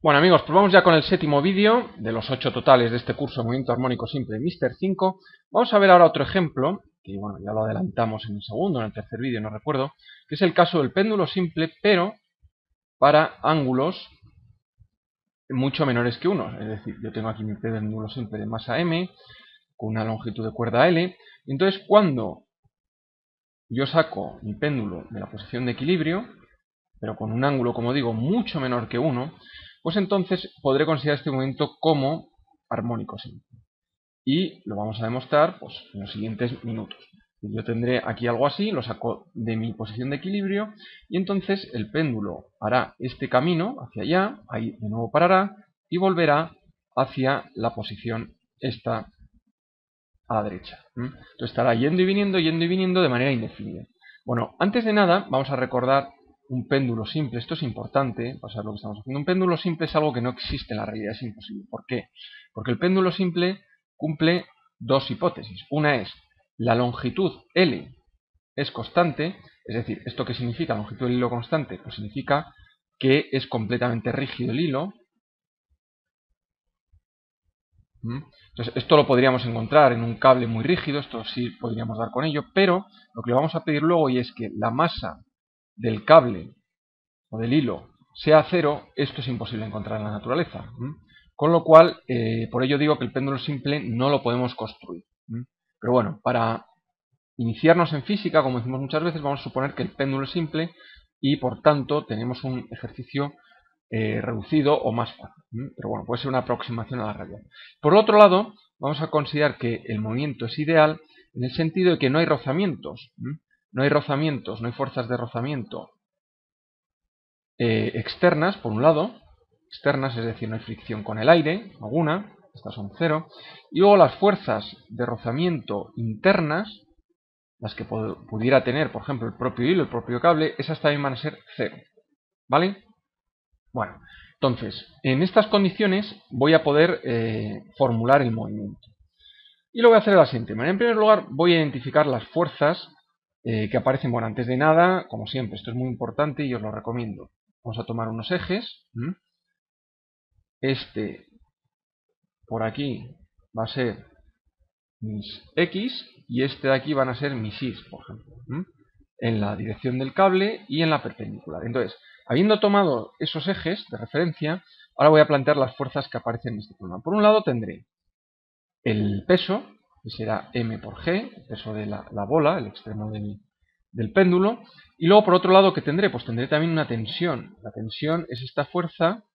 Bueno amigos, pues vamos ya con el séptimo vídeo de los 8 totales de este curso de movimiento armónico simple de Mr. 5. Vamos a ver ahora otro ejemplo, que bueno, ya lo adelantamos en el segundo, en el tercer vídeo, no recuerdo, que es el caso del péndulo simple, pero para ángulos mucho menores que 1. Es decir, yo tengo aquí mi péndulo simple de masa m, con una longitud de cuerda L, y entonces cuando yo saco mi péndulo de la posición de equilibrio, pero con un ángulo, como digo, mucho menor que 1, pues entonces podré considerar este movimiento como armónico simple. Y lo vamos a demostrar pues, en los siguientes minutos. Yo tendré aquí algo así, lo saco de mi posición de equilibrio, y entonces el péndulo hará este camino hacia allá, ahí de nuevo parará, y volverá hacia la posición esta a la derecha. Entonces estará yendo y viniendo de manera indefinida. Bueno, antes de nada vamos a recordar un péndulo simple. Esto es importante, para saber lo que estamos haciendo. Un péndulo simple es algo que no existe en la realidad, es imposible. ¿Por qué? Porque el péndulo simple cumple dos hipótesis. Una es, la longitud L es constante, es decir, ¿esto qué significa? Longitud del hilo constante, pues significa que es completamente rígido el hilo. Entonces, esto lo podríamos encontrar en un cable muy rígido, esto sí podríamos dar con ello, pero lo que le vamos a pedir luego y es que la masa del cable o del hilo sea cero, esto es imposible encontrar en la naturaleza. Con lo cual, por ello digo que el péndulo simple no lo podemos construir. Pero bueno, para iniciarnos en física, como decimos muchas veces, vamos a suponer que el péndulo es simple y por tanto tenemos un ejercicio reducido o más fácil. Pero bueno, puede ser una aproximación a la realidad. Por otro lado, vamos a considerar que el movimiento es ideal en el sentido de que no hay rozamientos. No hay rozamientos, no hay fuerzas de rozamiento externas, por un lado. Externas, es decir, no hay fricción con el aire, alguna. Estas son cero. Y luego las fuerzas de rozamiento internas, las que pudiera tener, por ejemplo, el propio hilo, el propio cable, esas también van a ser cero. ¿Vale? Bueno, entonces, en estas condiciones voy a poder formular el movimiento. Y lo voy a hacer de la siguiente manera. En primer lugar, voy a identificar las fuerzas que aparecen. Bueno, antes de nada, como siempre, esto es muy importante y os lo recomiendo. Vamos a tomar unos ejes. Este, por aquí, va a ser mis X y este de aquí van a ser mis Y, por ejemplo. En la dirección del cable y en la perpendicular. Entonces, habiendo tomado esos ejes de referencia, ahora voy a plantear las fuerzas que aparecen en este problema. Por un lado tendré el peso, que será M por G, el peso de la bola, el extremo del péndulo. Y luego, por otro lado, ¿qué tendré? Pues tendré también una tensión. La tensión es esta fuerza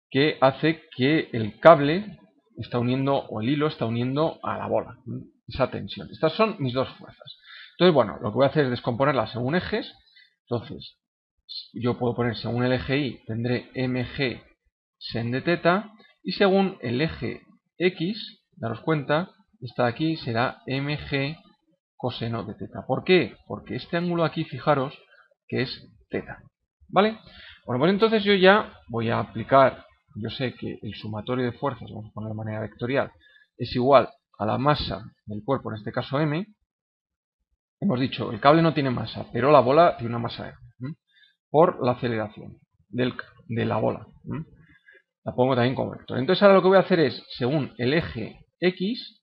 que hace que el cable está uniendo, o el hilo está uniendo a la bola. Esa tensión. Estas son mis dos fuerzas. Entonces, bueno, lo que voy a hacer es descomponerlas según ejes. Entonces, yo puedo poner según el eje Y, tendré mg sen de teta, y según el eje X, daros cuenta, esta de aquí será mg coseno de teta. ¿Por qué? Porque este ángulo aquí, fijaros, que es teta. ¿Vale? Bueno, pues entonces yo ya voy a aplicar, yo sé que el sumatorio de fuerzas, vamos a poner de manera vectorial, es igual a la masa del cuerpo, en este caso m. Hemos dicho, el cable no tiene masa, pero la bola tiene una masa m, por la aceleración de la bola. La pongo también como vector. Entonces ahora lo que voy a hacer es, según el eje X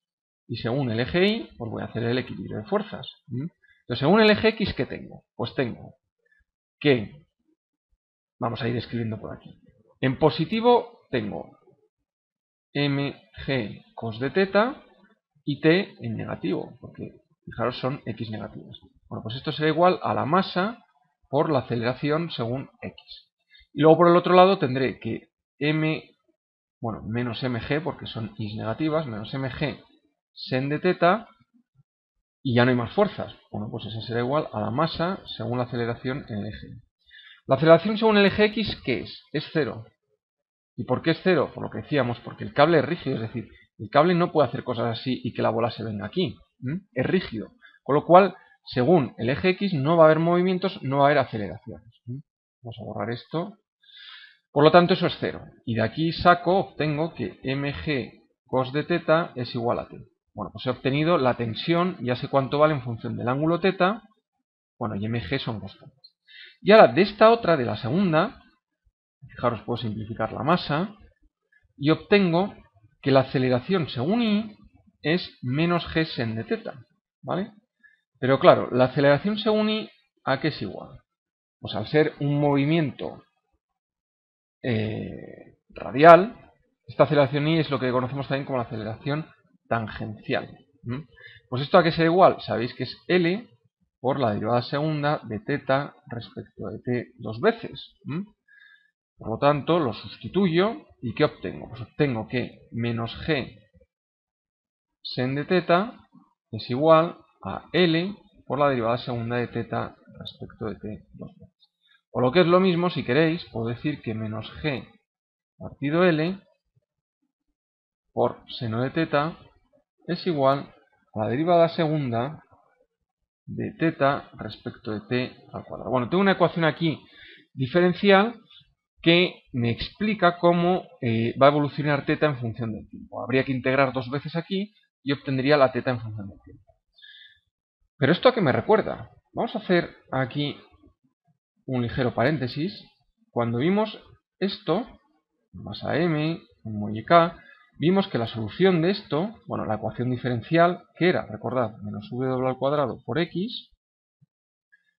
y según el eje Y, pues voy a hacer el equilibrio de fuerzas. Entonces, según el eje X, ¿qué tengo? Pues tengo que, vamos a ir escribiendo por aquí, en positivo tengo mg cos de teta y t en negativo, porque fijaros son x negativas. Bueno, pues esto será igual a la masa por la aceleración según x. Y luego por el otro lado tendré que menos mg, porque son y negativas, menos mg sen de teta, y ya no hay más fuerzas. Bueno, pues eso será igual a la masa según la aceleración en el eje. La aceleración según el eje X, ¿qué es? Es cero. ¿Y por qué es cero? Por lo que decíamos, porque el cable es rígido, es decir, el cable no puede hacer cosas así y que la bola se venga aquí. Es rígido. Con lo cual, según el eje X, no va a haber movimientos, no va a haber aceleraciones. Vamos a borrar esto. Por lo tanto, eso es cero. Y de aquí obtengo que mg cos de teta es igual a t. Bueno, pues he obtenido la tensión, ya sé cuánto vale en función del ángulo teta. Bueno, y mg son constantes. Y ahora, de esta otra, de la segunda, Fijaros, puedo simplificar la masa y obtengo que la aceleración según I es menos g sen de teta, ¿vale? Pero claro, la aceleración según I, ¿a qué es igual? Pues al ser un movimiento radial, esta aceleración I es lo que conocemos también como la aceleración tangencial. Pues esto a qué será igual, sabéis que es L por la derivada segunda de teta respecto de t dos veces. Por lo tanto, lo sustituyo y ¿qué obtengo? Pues obtengo que menos g sen de teta es igual a L por la derivada segunda de teta respecto de t dos veces. O lo que es lo mismo, si queréis, puedo decir que menos g partido L por seno de teta es igual a la derivada segunda de teta respecto de t al cuadrado. Bueno, tengo una ecuación aquí diferencial que me explica cómo va a evolucionar teta en función del tiempo. Habría que integrar dos veces aquí y obtendría la teta en función del tiempo. ¿Pero esto a qué me recuerda? Vamos a hacer aquí un ligero paréntesis. Cuando vimos esto, masa m, un muelle k, vimos que la solución de esto, bueno, la ecuación diferencial, que era, recordad, menos w al cuadrado por x,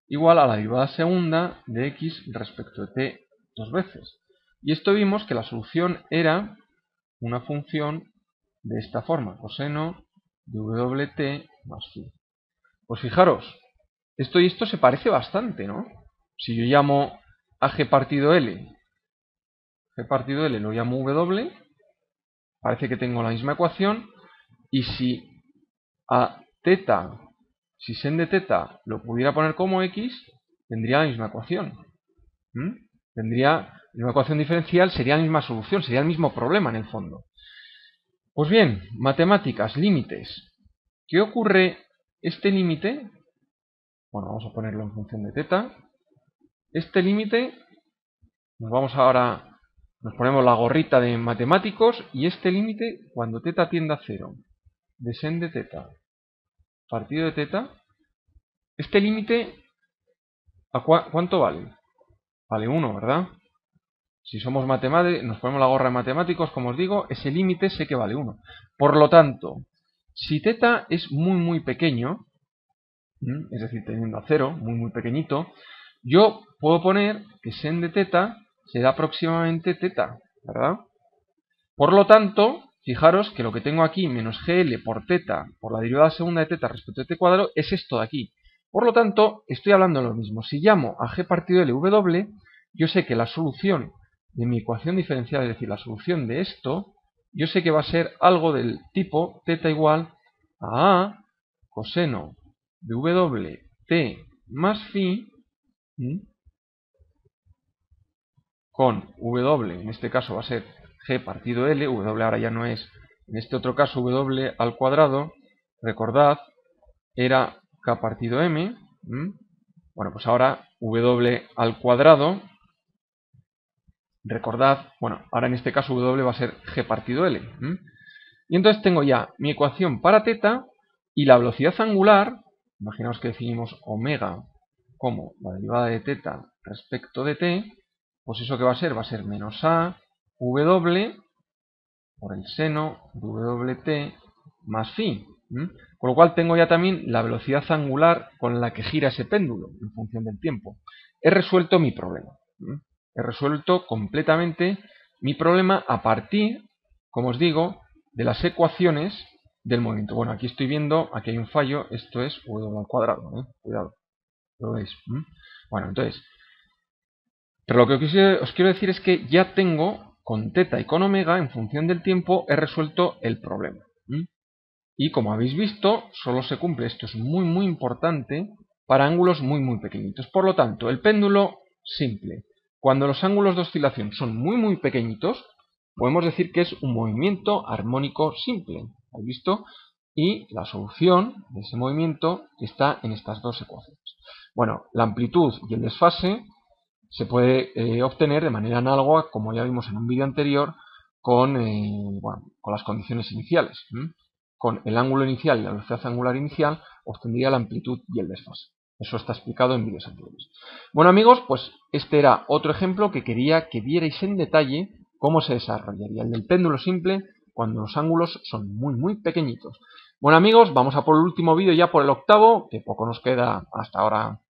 igual a la derivada segunda de x respecto de t dos veces. Y esto vimos que la solución era una función de esta forma, coseno de wt más phi. Pues fijaros, esto y esto se parece bastante, ¿no? Si yo llamo a g partido L lo llamo w, parece que tengo la misma ecuación, y si a teta, si sen de teta lo pudiera poner como x, tendría la misma ecuación. Tendría la misma ecuación diferencial, sería la misma solución, sería el mismo problema en el fondo. Pues bien, matemáticas, límites. ¿Qué ocurre este límite? Bueno, vamos a ponerlo en función de teta. Este límite, nos ponemos la gorrita de matemáticos, y este límite, cuando teta tiende a 0, de sen de teta partido de teta, este límite, ¿cuánto vale? Vale 1, ¿verdad? Si somos matemáticos, nos ponemos la gorra de matemáticos, como os digo, ese límite sé que vale 1. Por lo tanto, si teta es muy muy pequeño, es decir, teniendo a 0, muy muy pequeñito, yo puedo poner que sen de teta será aproximadamente teta, ¿verdad? Por lo tanto, fijaros que lo que tengo aquí, menos gl por teta, por la derivada segunda de teta respecto de t cuadrado, es esto de aquí. Por lo tanto, estoy hablando de lo mismo. Si llamo a g partido L w, yo sé que la solución de mi ecuación diferencial, es decir, la solución de esto, yo sé que va a ser algo del tipo teta igual a coseno de wt más phi con w, en este caso va a ser g partido L, w ahora ya no es, en este otro caso w al cuadrado, recordad, era k partido m, bueno, pues ahora w al cuadrado, recordad, bueno, ahora en este caso w va a ser g partido L, y entonces tengo ya mi ecuación para teta, y la velocidad angular, imaginaos que definimos omega como la derivada de teta respecto de t, pues eso que va a ser menos a w por el seno de wt más phi. Con lo cual tengo ya también la velocidad angular con la que gira ese péndulo en función del tiempo. He resuelto mi problema. He resuelto completamente mi problema a partir, como os digo, de las ecuaciones del movimiento. Bueno, aquí estoy viendo, aquí hay un fallo, esto es w al cuadrado, cuidado, lo veis. Bueno, entonces, pero lo que os quiero decir es que ya tengo, con teta y con omega, en función del tiempo, he resuelto el problema. Y como habéis visto, solo se cumple, esto es muy muy importante, para ángulos muy muy pequeñitos. Por lo tanto, el péndulo simple, cuando los ángulos de oscilación son muy muy pequeñitos, podemos decir que es un movimiento armónico simple. ¿Habéis visto? Y la solución de ese movimiento está en estas dos ecuaciones. Bueno, la amplitud y el desfase se puede obtener de manera análoga, como ya vimos en un vídeo anterior, con las condiciones iniciales. Con el ángulo inicial y la velocidad angular inicial obtendría la amplitud y el desfase. Eso está explicado en vídeos anteriores. Bueno amigos, pues este era otro ejemplo que quería que vierais en detalle cómo se desarrollaría el del péndulo simple cuando los ángulos son muy pequeñitos. Bueno amigos, vamos a por el último vídeo, ya por el octavo, que poco nos queda hasta ahora